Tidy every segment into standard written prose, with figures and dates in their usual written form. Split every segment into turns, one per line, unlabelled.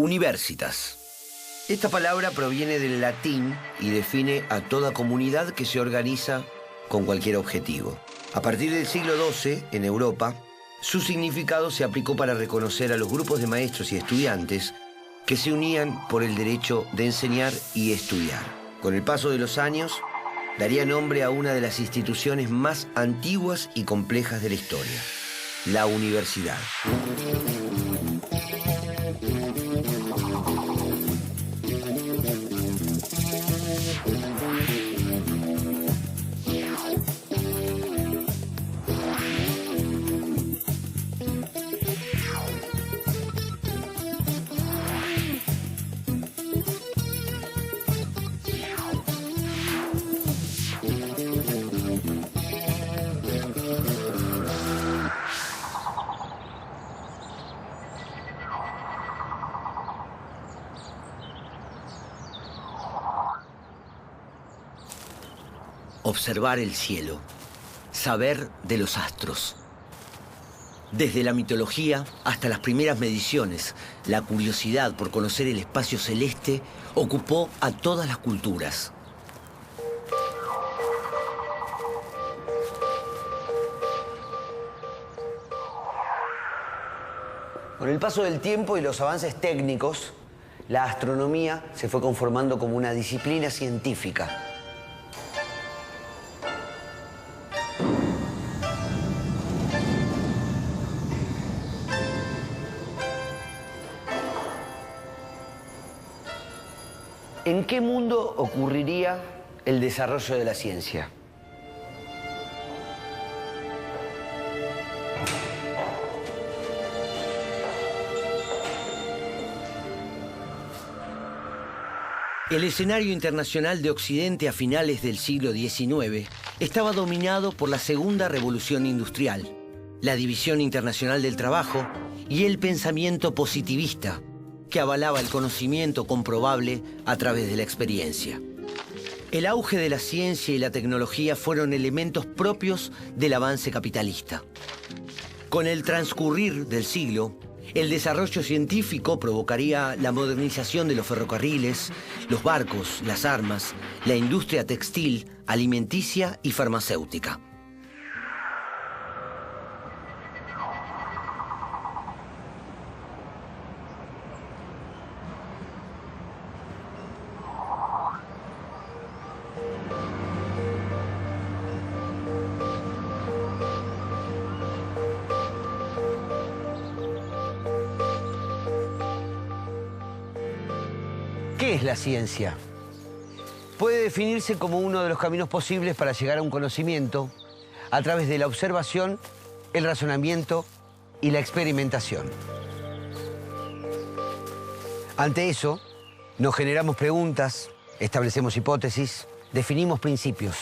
Universitas. Esta palabra proviene del latín y define a toda comunidad que se organiza con cualquier objetivo. A partir del siglo XII, en Europa, su significado se aplicó para reconocer a los grupos de maestros y estudiantes que se unían por el derecho de enseñar y estudiar. Con el paso de los años, daría nombre a una de las instituciones más antiguas y complejas de la historia, la universidad. Observar el cielo, saber de los astros. Desde la mitología hasta las primeras mediciones, la curiosidad por conocer el espacio celeste ocupó a todas las culturas. Con el paso del tiempo y los avances técnicos, la astronomía se fue conformando como una disciplina científica. ¿En qué mundo ocurriría el desarrollo de la ciencia? El escenario internacional de Occidente a finales del siglo XIX estaba dominado por la Segunda Revolución Industrial, la División Internacional del Trabajo y el pensamiento positivista, que avalaba el conocimiento comprobable a través de la experiencia. El auge de la ciencia y la tecnología fueron elementos propios del avance capitalista. Con el transcurrir del siglo, el desarrollo científico provocaría la modernización de los ferrocarriles, los barcos, las armas, la industria textil, alimenticia y farmacéutica. ¿Qué es la ciencia? Puede definirse como uno de los caminos posibles para llegar a un conocimiento a través de la observación, el razonamiento y la experimentación. Ante eso, nos generamos preguntas, establecemos hipótesis, definimos principios.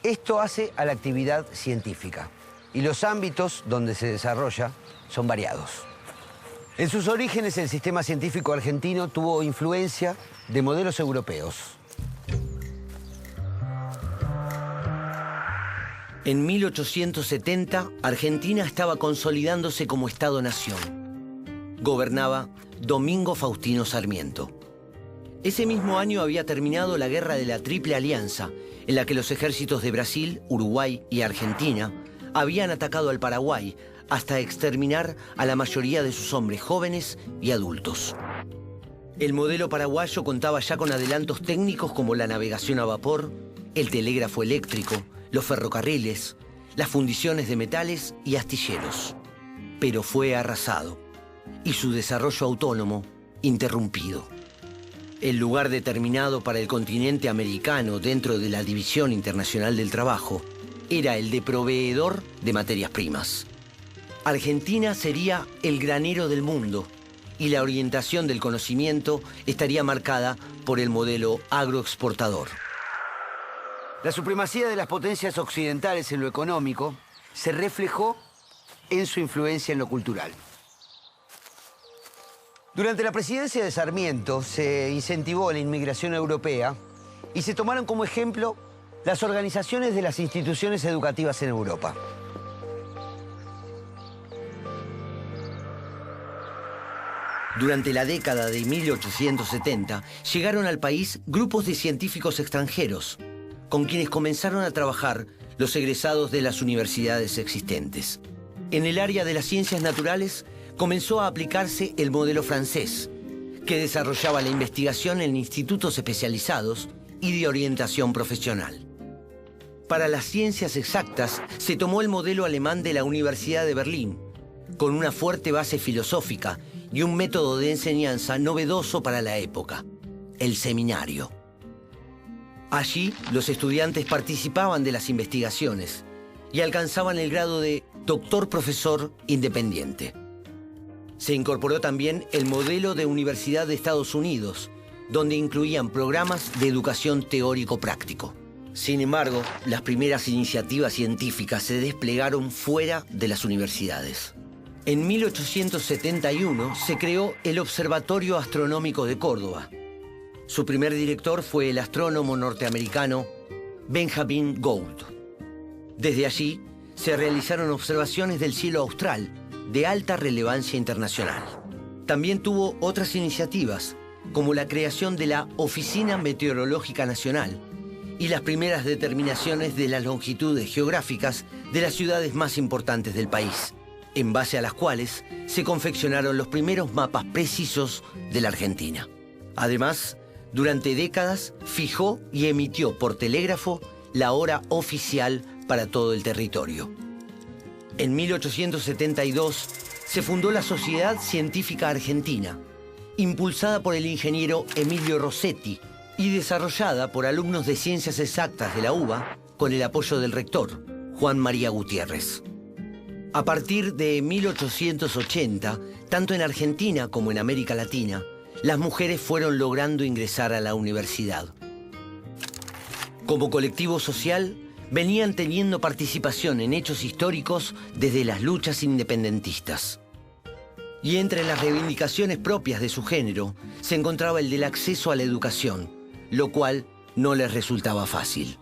Esto hace a la actividad científica y los ámbitos donde se desarrolla son variados. En sus orígenes, el sistema científico argentino tuvo influencia de modelos europeos. En 1870, Argentina estaba consolidándose como Estado-nación. Gobernaba Domingo Faustino Sarmiento. Ese mismo año había terminado la Guerra de la Triple Alianza, en la que los ejércitos de Brasil, Uruguay y Argentina habían atacado al Paraguay hasta exterminar a la mayoría de sus hombres jóvenes y adultos. El modelo paraguayo contaba ya con adelantos técnicos como la navegación a vapor, el telégrafo eléctrico, los ferrocarriles, las fundiciones de metales y astilleros. Pero fue arrasado y su desarrollo autónomo interrumpido. El lugar determinado para el continente americano dentro de la División Internacional del Trabajo era el de proveedor de materias primas. Argentina sería el granero del mundo y la orientación del conocimiento estaría marcada por el modelo agroexportador.
La supremacía de las potencias occidentales en lo económico se reflejó en su influencia en lo cultural. Durante la presidencia de Sarmiento se incentivó la inmigración europea y se tomaron como ejemplo las organizaciones de las instituciones educativas en Europa.
Durante la década de 1870 llegaron al país grupos de científicos extranjeros, con quienes comenzaron a trabajar los egresados de las universidades existentes. En el área de las ciencias naturales comenzó a aplicarse el modelo francés, que desarrollaba la investigación en institutos especializados y de orientación profesional. Para las ciencias exactas se tomó el modelo alemán de la Universidad de Berlín, con una fuerte base filosófica y un método de enseñanza novedoso para la época, el seminario. Allí, los estudiantes participaban de las investigaciones y alcanzaban el grado de doctor-profesor independiente. Se incorporó también el modelo de Universidad de Estados Unidos, donde incluían programas de educación teórico-práctico. Sin embargo, las primeras iniciativas científicas se desplegaron fuera de las universidades. En 1871 se creó el Observatorio Astronómico de Córdoba. Su primer director fue el astrónomo norteamericano Benjamin Gould. Desde allí se realizaron observaciones del cielo austral de alta relevancia internacional. También tuvo otras iniciativas, como la creación de la Oficina Meteorológica Nacional y las primeras determinaciones de las longitudes geográficas de las ciudades más importantes del país, en base a las cuales se confeccionaron los primeros mapas precisos de la Argentina. Además, durante décadas fijó y emitió por telégrafo la hora oficial para todo el territorio. En 1872 se fundó la Sociedad Científica Argentina, impulsada por el ingeniero Emilio Rossetti y desarrollada por alumnos de Ciencias Exactas de la UBA con el apoyo del rector, Juan María Gutiérrez. A partir de 1880, tanto en Argentina como en América Latina, las mujeres fueron logrando ingresar a la universidad. Como colectivo social, venían teniendo participación en hechos históricos desde las luchas independentistas. Y entre las reivindicaciones propias de su género se encontraba el del acceso a la educación, lo cual no les resultaba fácil.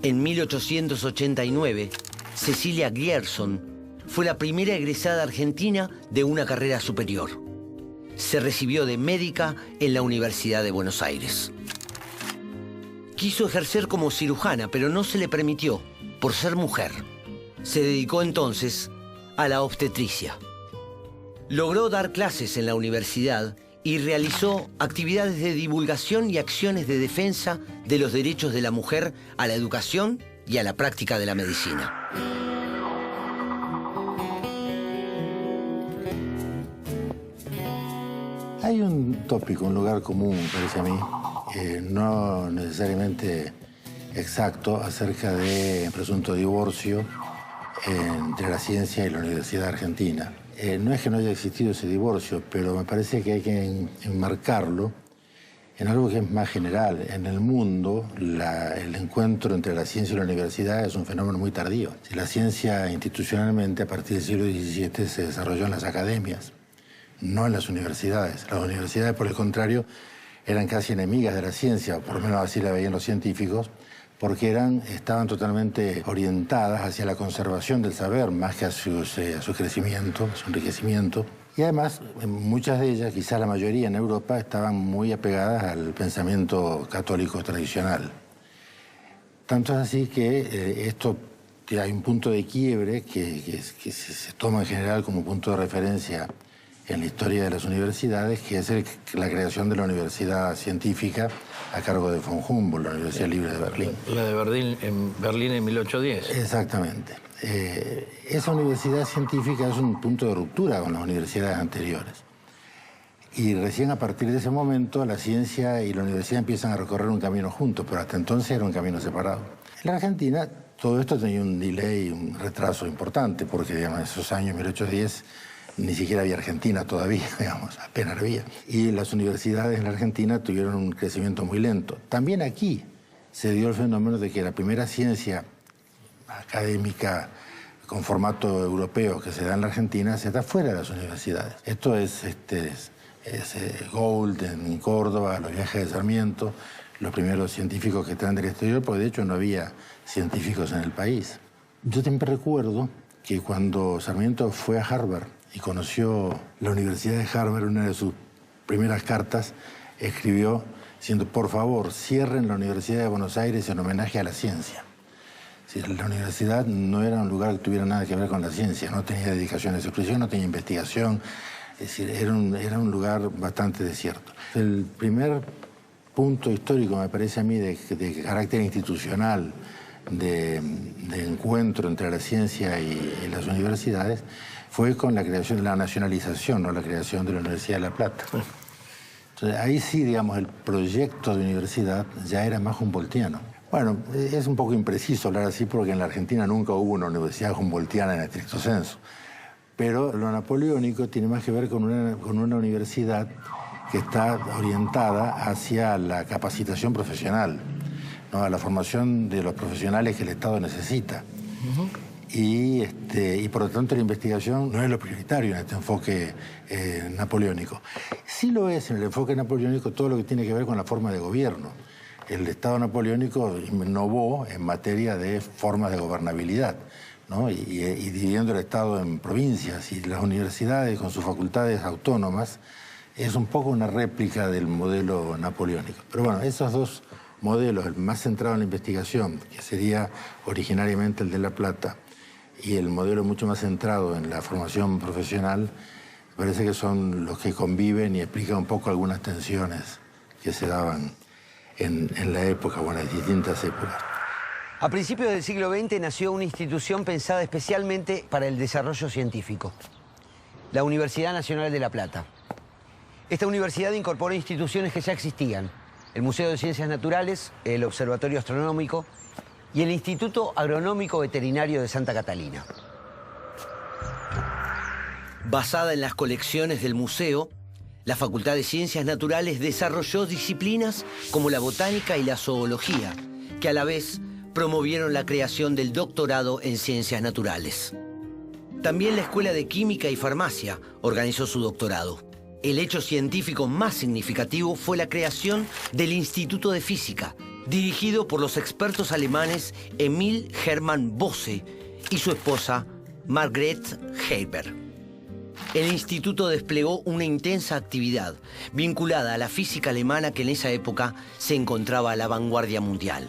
En 1889, Cecilia Grierson fue la primera egresada argentina de una carrera superior. Se recibió de médica en la Universidad de Buenos Aires. Quiso ejercer como cirujana, pero no se le permitió, por ser mujer. Se dedicó entonces a la obstetricia. Logró dar clases en la universidad y realizó actividades de divulgación y acciones de defensa de los derechos de la mujer a la educación y a la práctica de la medicina.
Hay un tópico, un lugar común, parece a mí, no necesariamente exacto, acerca de presunto divorcio entre la ciencia y la Universidad Argentina. No es que no haya existido ese divorcio, pero me parece que hay que enmarcarlo en algo que es más general. En el mundo, el encuentro entre la ciencia y la universidad es un fenómeno muy tardío. La ciencia institucionalmente a partir del siglo XVII se desarrolló en las academias, no en las universidades. Las universidades, por el contrario, eran casi enemigas de la ciencia, por lo menos así la veían los científicos, porque estaban totalmente orientadas hacia la conservación del saber, más que a su crecimiento, a su enriquecimiento. Y además, muchas de ellas, quizás la mayoría en Europa, estaban muy apegadas al pensamiento católico tradicional. Tanto es así que que hay un punto de quiebre que se toma en general como punto de referencia en la historia de las universidades, que es la creación de la universidad científica a cargo de von Humboldt, la Universidad Libre de Berlín.
La de Berlín en 1810.
Exactamente. Esa universidad científica es un punto de ruptura con las universidades anteriores. Y recién a partir de ese momento la ciencia y la universidad empiezan a recorrer un camino juntos, pero hasta entonces era un camino separado. En la Argentina todo esto tenía un delay, un retraso importante, porque digamos, en esos años, 1810, ni siquiera había Argentina todavía, digamos, apenas había. Y las universidades en la Argentina tuvieron un crecimiento muy lento. También aquí se dio el fenómeno de que la primera ciencia académica con formato europeo que se da en la Argentina se da fuera de las universidades. Esto es Gould en Córdoba, los viajes de Sarmiento, los primeros científicos que traen del exterior, porque de hecho no había científicos en el país. Yo siempre recuerdo que cuando Sarmiento fue a Harvard y conoció la Universidad de Harvard, una de sus primeras cartas escribió diciendo: por favor, cierren la Universidad de Buenos Aires en homenaje a la ciencia. La universidad no era un lugar que tuviera nada que ver con la ciencia, no tenía dedicación a esa expresión, no tenía investigación, es decir, era un lugar bastante desierto. El primer punto histórico, me parece a mí, de carácter institucional, de encuentro entre la ciencia y las universidades, fue con la creación de la nacionalización, ¿no? La creación de la Universidad de La Plata. Entonces, ahí sí, digamos, el proyecto de universidad ya era más humboldtiano. Bueno, es un poco impreciso hablar así porque en la Argentina nunca hubo una universidad humboldtiana en estricto senso. Pero lo napoleónico tiene más que ver con una universidad que está orientada hacia la capacitación profesional, ¿no? A la formación de los profesionales que el Estado necesita. Y por lo tanto la investigación no es lo prioritario en este enfoque napoleónico. Sí lo es en el enfoque napoleónico todo lo que tiene que ver con la forma de gobierno. El Estado napoleónico innovó en materia de formas de gobernabilidad, ¿no? y dividiendo el Estado en provincias, y las universidades con sus facultades autónomas es un poco una réplica del modelo napoleónico. Pero bueno, esos dos modelos, el más centrado en la investigación, que sería originariamente el de La Plata, y el modelo mucho más centrado en la formación profesional, me parece que son los que conviven y explican un poco algunas tensiones que se daban en la época o en las distintas épocas.
A principios del siglo XX nació una institución pensada especialmente para el desarrollo científico, la Universidad Nacional de La Plata. Esta universidad incorporó instituciones que ya existían: el Museo de Ciencias Naturales, el Observatorio Astronómico y el Instituto Agronómico Veterinario de Santa Catalina.
Basada en las colecciones del museo, la Facultad de Ciencias Naturales desarrolló disciplinas como la botánica y la zoología, que a la vez promovieron la creación del doctorado en Ciencias Naturales. También la Escuela de Química y Farmacia organizó su doctorado. El hecho científico más significativo fue la creación del Instituto de Física, dirigido por los expertos alemanes Emil Hermann Bosse y su esposa Margrethe Haber. El instituto desplegó una intensa actividad vinculada a la física alemana, que en esa época se encontraba a la vanguardia mundial.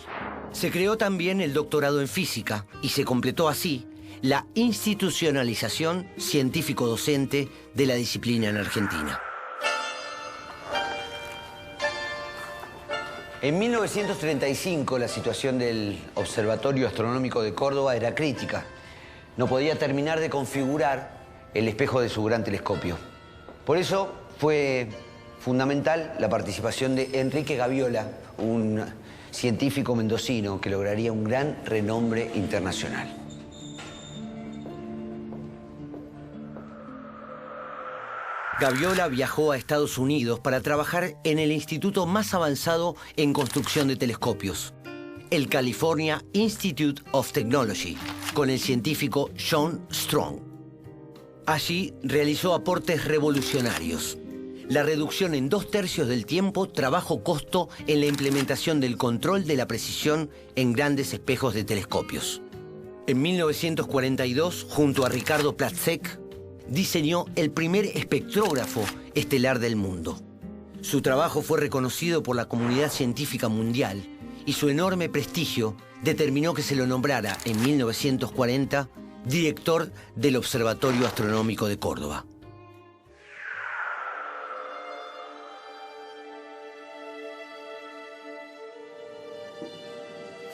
Se creó también el doctorado en física y se completó así la institucionalización científico-docente de la disciplina en Argentina.
En 1935 la situación del Observatorio Astronómico de Córdoba era crítica. No podía terminar de configurar el espejo de su gran telescopio. Por eso fue fundamental la participación de Enrique Gaviola, un científico mendocino que lograría un gran renombre internacional.
Gaviola viajó a Estados Unidos para trabajar en el instituto más avanzado en construcción de telescopios, el California Institute of Technology, con el científico John Strong. Allí realizó aportes revolucionarios: la reducción en 2/3 del tiempo trabajo-costo en la implementación del control de la precisión en grandes espejos de telescopios. En 1942, junto a Ricardo Platzek, diseñó el primer espectrógrafo estelar del mundo. Su trabajo fue reconocido por la comunidad científica mundial y su enorme prestigio determinó que se lo nombrara en 1940 director del Observatorio Astronómico de Córdoba.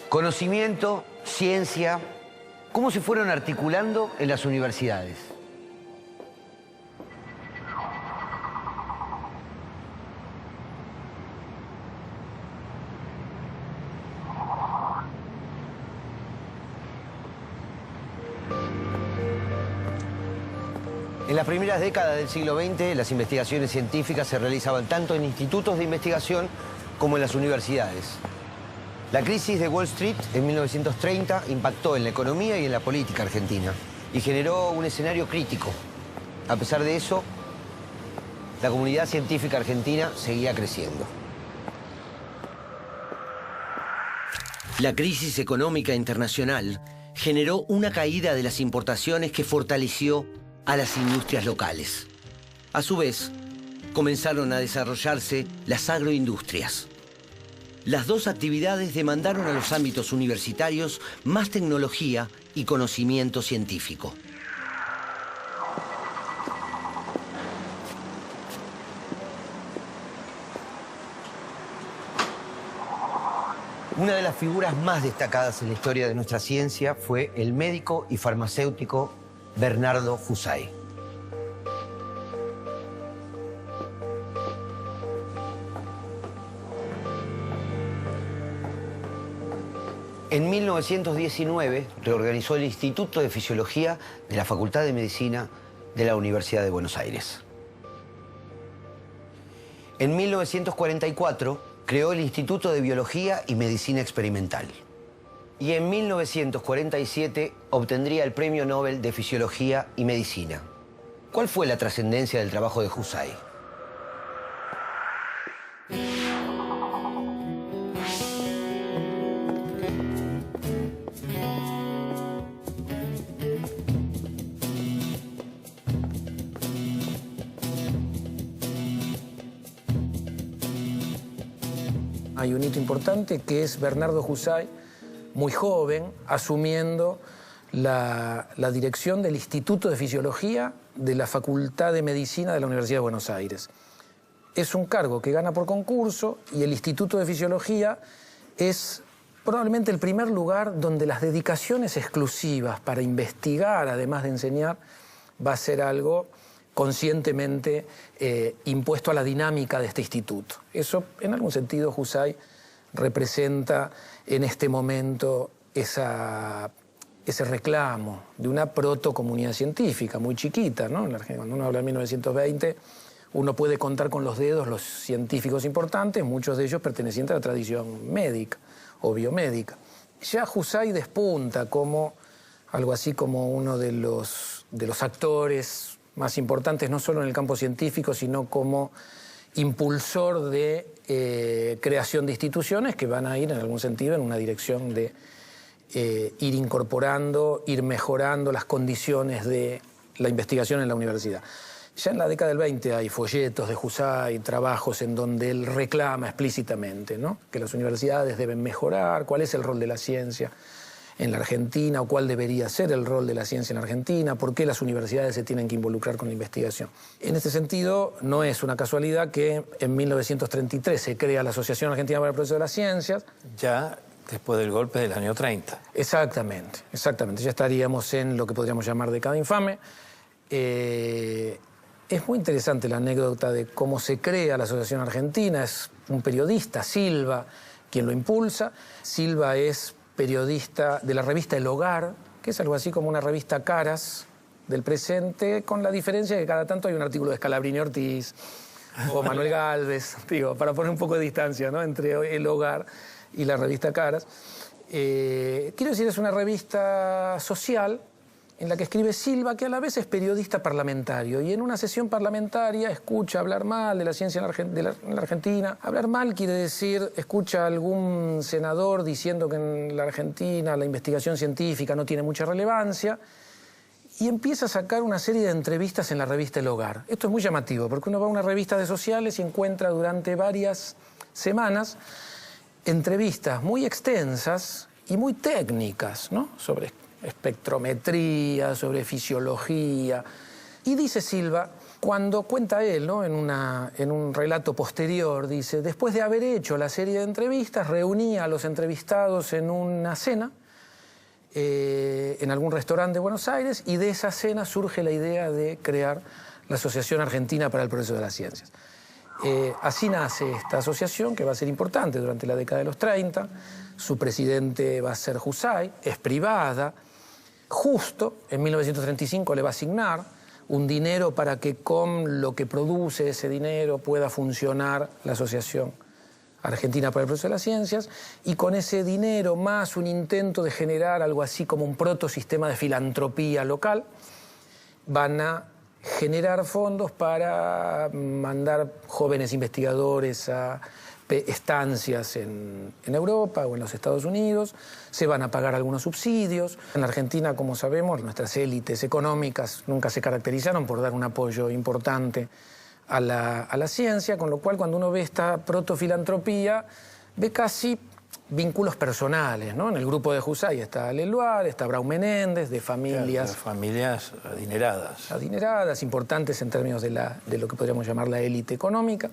Conocimiento, ciencia, ¿cómo se fueron articulando en las universidades? En las primeras décadas del siglo XX, las investigaciones científicas se realizaban tanto en institutos de investigación como en las universidades. La crisis de Wall Street en 1930 impactó en la economía y en la política argentina y generó un escenario crítico. A pesar de eso, la comunidad científica argentina seguía creciendo.
La crisis económica internacional generó una caída de las importaciones que fortaleció a las industrias locales. A su vez, comenzaron a desarrollarse las agroindustrias. Las dos actividades demandaron a los ámbitos universitarios más tecnología y conocimiento científico.
Una de las figuras más destacadas en la historia de nuestra ciencia fue el médico y farmacéutico Bernardo Husay. En 1919 reorganizó el Instituto de Fisiología de la Facultad de Medicina de la Universidad de Buenos Aires. En 1944 creó el Instituto de Biología y Medicina Experimental. Y en 1947 obtendría el Premio Nobel de Fisiología y Medicina. ¿Cuál fue la trascendencia del trabajo de Husay?
Hay un hito importante que es Bernardo Husay, muy joven, asumiendo la dirección del Instituto de Fisiología de la Facultad de Medicina de la Universidad de Buenos Aires. Es un cargo que gana por concurso y el Instituto de Fisiología es probablemente el primer lugar donde las dedicaciones exclusivas para investigar, además de enseñar, va a ser algo conscientemente impuesto a la dinámica de este instituto. Eso, en algún sentido, Husay representa en este momento ese reclamo de una protocomunidad científica muy chiquita, ¿no? Cuando uno habla de 1920, uno puede contar con los dedos los científicos importantes, muchos de ellos pertenecientes a la tradición médica o biomédica. Ya Husay despunta como algo así como uno de los actores más importantes, no solo en el campo científico, sino como impulsor de creación de instituciones que van a ir, en algún sentido, en una dirección de ir incorporando, ir mejorando las condiciones de la investigación en la universidad. Ya en la década del 20 hay folletos de Husay, trabajos en donde él reclama explícitamente, ¿no?, que las universidades deben mejorar, cuál es el rol de la ciencia en la Argentina o cuál debería ser el rol de la ciencia en la Argentina, por qué las universidades se tienen que involucrar con la investigación. En este sentido, no es una casualidad que en 1933 se crea la Asociación Argentina para el Progreso de las Ciencias.
Ya después del golpe del año 30.
Exactamente, exactamente. Ya estaríamos en lo que podríamos llamar década infame. Es muy interesante la anécdota de cómo se crea la Asociación Argentina. Es un periodista, Silva, quien lo impulsa. Silva es periodista de la revista El Hogar, que es algo así como una revista Caras del presente, con la diferencia de que cada tanto hay un artículo de Scalabrini Ortiz o Manuel Gálvez, digo, para poner un poco de distancia, ¿no?, entre El Hogar y la revista Caras. Quiero decir, es una revista social en la que escribe Silva, que a la vez es periodista parlamentario, y en una sesión parlamentaria escucha hablar mal de la ciencia en la Argentina. Hablar mal quiere decir, escucha a algún senador diciendo que en la Argentina la investigación científica no tiene mucha relevancia, y empieza a sacar una serie de entrevistas en la revista El Hogar. Esto es muy llamativo, porque uno va a una revista de sociales y encuentra durante varias semanas entrevistas muy extensas y muy técnicas, ¿no? Sobre espectrometría, sobre fisiología. Y dice Silva, cuando cuenta él, ¿no? en un relato posterior, dice, después de haber hecho la serie de entrevistas, reunía a los entrevistados en una cena, en algún restaurante de Buenos Aires, y de esa cena surge la idea de crear la Asociación Argentina para el Progreso de las Ciencias. Así nace esta asociación, que va a ser importante durante la década de los 30. Su presidente va a ser Husay, es privada. Justo en 1935 le va a asignar un dinero para que con lo que produce ese dinero pueda funcionar la Asociación Argentina para el Progreso de las Ciencias, y con ese dinero más un intento de generar algo así como un protosistema de filantropía local, van a generar fondos para mandar jóvenes investigadores a estancias en Europa o en los Estados Unidos. Se van a pagar algunos subsidios. En Argentina, como sabemos, nuestras élites económicas nunca se caracterizaron por dar un apoyo importante a la ciencia, con lo cual cuando uno ve esta protofilantropía, ve casi vínculos personales, ¿no? En el grupo de Husay está Leloir, está Braun Menéndez, de familias...
Claro, familias adineradas.
Adineradas, importantes en términos de lo que podríamos llamar la élite económica.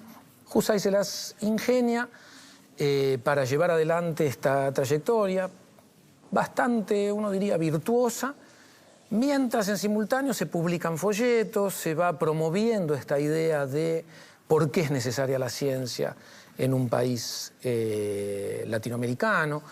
Husay se las ingenia para llevar adelante esta trayectoria bastante, uno diría, virtuosa, mientras en simultáneo se publican folletos, se va promoviendo esta idea de por qué es necesaria la ciencia en un país latinoamericano.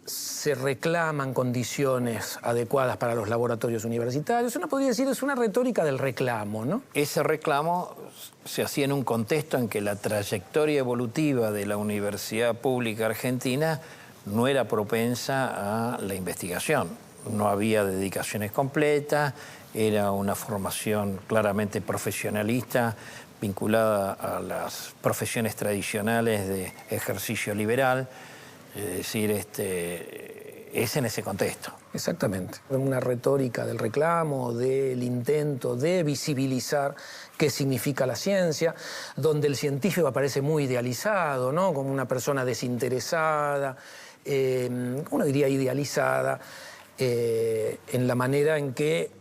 Se reclaman condiciones adecuadas para los laboratorios universitarios. Uno podría decir, es una retórica del reclamo, ¿no?
Ese reclamo se hacía en un contexto en que la trayectoria evolutiva de la Universidad Pública Argentina no era propensa a la investigación. No había dedicaciones completas, era una formación claramente profesionalista, vinculada a las profesiones tradicionales de ejercicio liberal. Es decir, es en ese contexto.
Exactamente. Una retórica del reclamo, del intento de visibilizar qué significa la ciencia, donde el científico aparece muy idealizado, ¿no? Como una persona desinteresada, uno diría idealizada, en la manera en que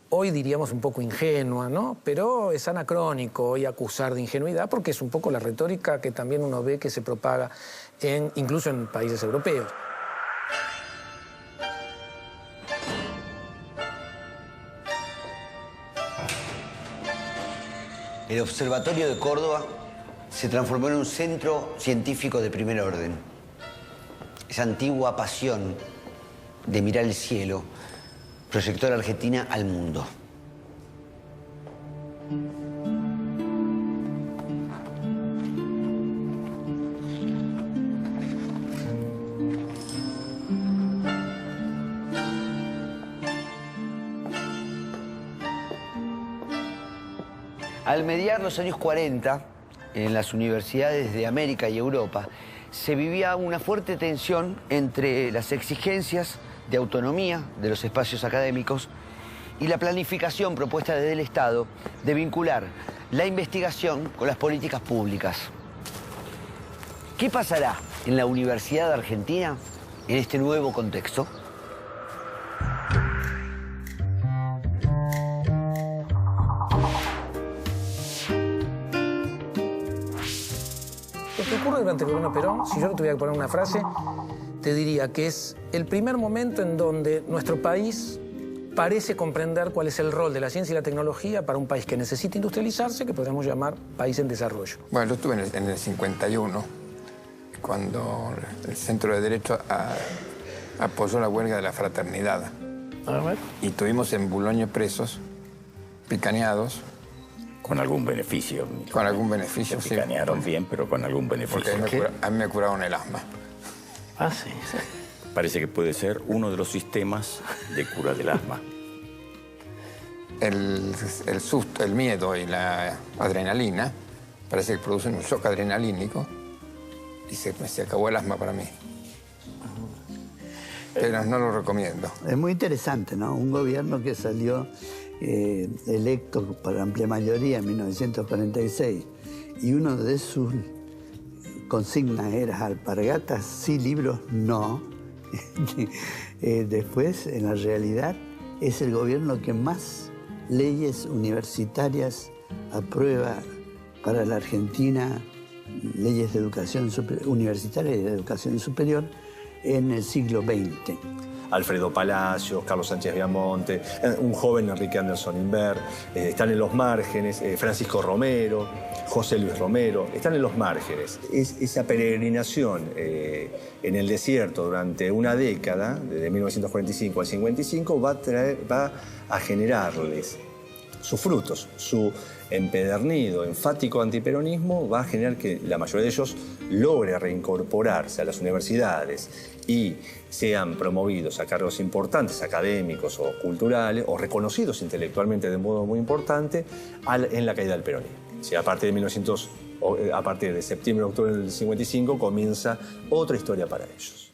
hoy diríamos un poco ingenua, ¿no? Pero es anacrónico hoy acusar de ingenuidad, porque es un poco la retórica que también uno ve que se propaga incluso en países europeos.
El Observatorio de Córdoba se transformó en un centro científico de primer orden. Esa antigua pasión de mirar el cielo proyectó a la Argentina al mundo. Al mediar los años 40, en las universidades de América y Europa, se vivía una fuerte tensión entre las exigencias de autonomía de los espacios académicos y la planificación propuesta desde el Estado de vincular la investigación con las políticas públicas. ¿Qué pasará en la Universidad Argentina en este nuevo contexto?
Lo que ocurre durante el gobierno de Perón, si yo le tuviera que poner una frase, te diría que es el primer momento en donde nuestro país parece comprender cuál es el rol de la ciencia y la tecnología para un país que necesita industrializarse, que podríamos llamar país en desarrollo.
Bueno, yo estuve en el 51, cuando el Centro de Derecho apoyó la huelga de la fraternidad. Y tuvimos en Boulogne presos, picaneados.
Con algún beneficio.
Con algún beneficio,
sí. Picanearon bien, pero con algún beneficio.
Porque a mí me curaron el asma.
Ah, sí. Parece que puede ser uno de los sistemas de cura del asma.
El susto, el miedo y la adrenalina parece que producen un shock adrenalínico y se acabó el asma para mí. pero no lo recomiendo.
Es muy interesante, ¿no? Un gobierno que salió electo por amplia mayoría en 1946 y uno de sus consignas era alpargatas, sí, libros, no. Después, en la realidad, es el gobierno que más leyes universitarias aprueba para la Argentina, leyes de educación universitaria y de educación superior en el siglo XX.
Alfredo Palacios, Carlos Sánchez Viamonte, un joven Enrique Anderson Inver, están en los márgenes, Francisco Romero, José Luis Romero, están en los márgenes. Esa peregrinación en el desierto durante una década, desde 1945 al 55, va a generarles sus frutos, su empedernido, enfático antiperonismo va a generar que la mayoría de ellos logre reincorporarse a las universidades y sean promovidos a cargos importantes, académicos o culturales, o reconocidos intelectualmente de modo muy importante en la caída del peronismo. Sí, a partir de septiembre-octubre del 55 comienza otra historia para ellos.